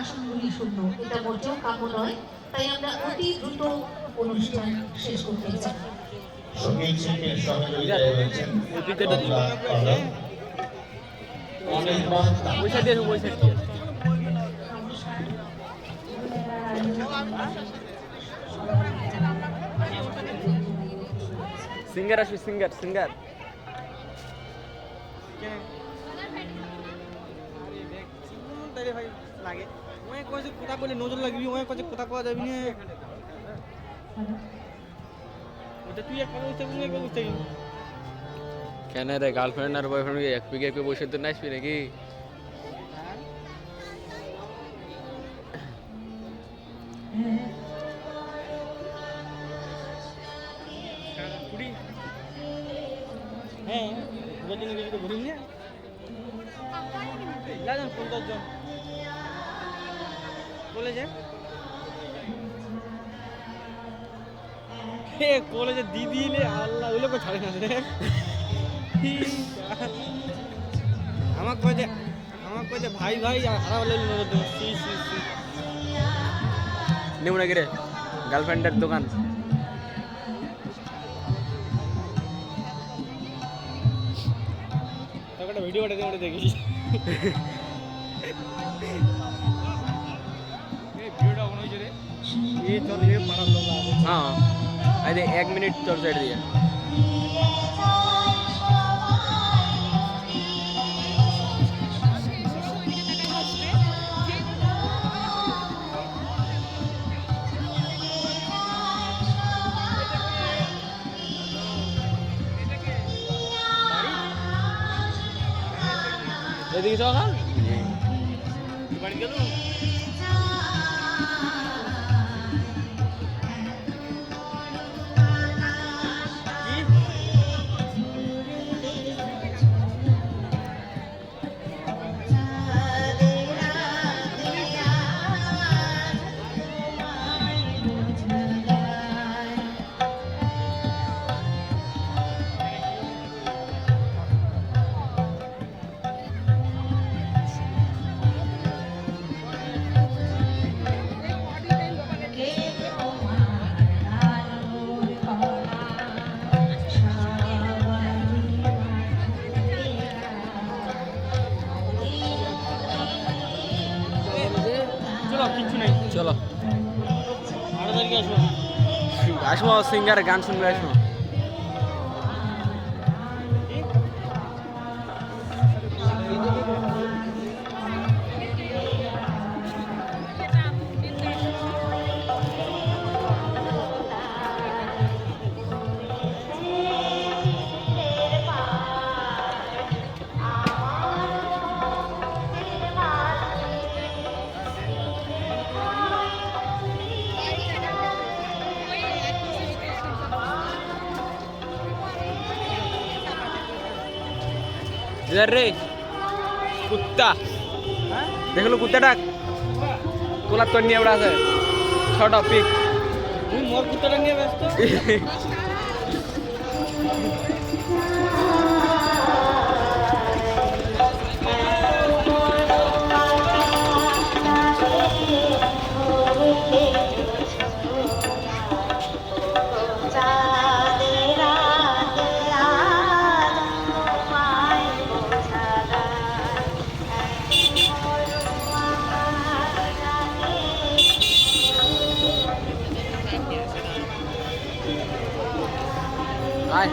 আসনগুলি শূন্য, এটা মোটেও কাম্য নয়। তাই আমরা অতি দ্রুত অনুষ্ঠান শেষ করতে চাই। সঙ্গীত শিল্পীর সহযোগিতায় রয়েছেন সিঙ্গার আসবে, সিঙ্গার সিঙ্গার কথা বলে নজর লাগবি, ওই কাছে কথা কওয়া যাবি না। ওটা তুই একটা বুঝতে বুঝতে একবার বুঝতে গেলি কেন রে? গার্লফ্রেন্ড আর বয়ফ্রেন্ড এক পিকে এক বসে তো নাচবি নাকি? হ্যাঁ দুজন গেলে তো ঘুরিস না, যান 50 জন বলে যে কলেজে দিদি এলে আল্লাহ ওই লোক ছাড়ে না রে। আমার কয়ে ভাই ভাই হারা বলে নেব নাকি রে গার্লফ্রেন্ডের দোকান? তোকে একটা ভিডিও পাঠাতে ওটা দেখিস। ভিডিওটা মনে হয়েছে রে, এই চল এ পাড়ার লোক আছে। হ্যাঁ আরে 1 মিনিট তোর সাইড দিয়ে এদিকে চল। বাড়ি গেল কিচ্ছু নাই, চলো 8 তারিখে আসবো। আসবো, সিঙ্গার গান শুনবে আসবো। इधर रे कुत्ता देख लो कुत्ता डाक তোলা তো নিয়ে বড় আছে ছোট পিক তুই মোর কুত্তাটা নিয়ে ব্যস্ত। आए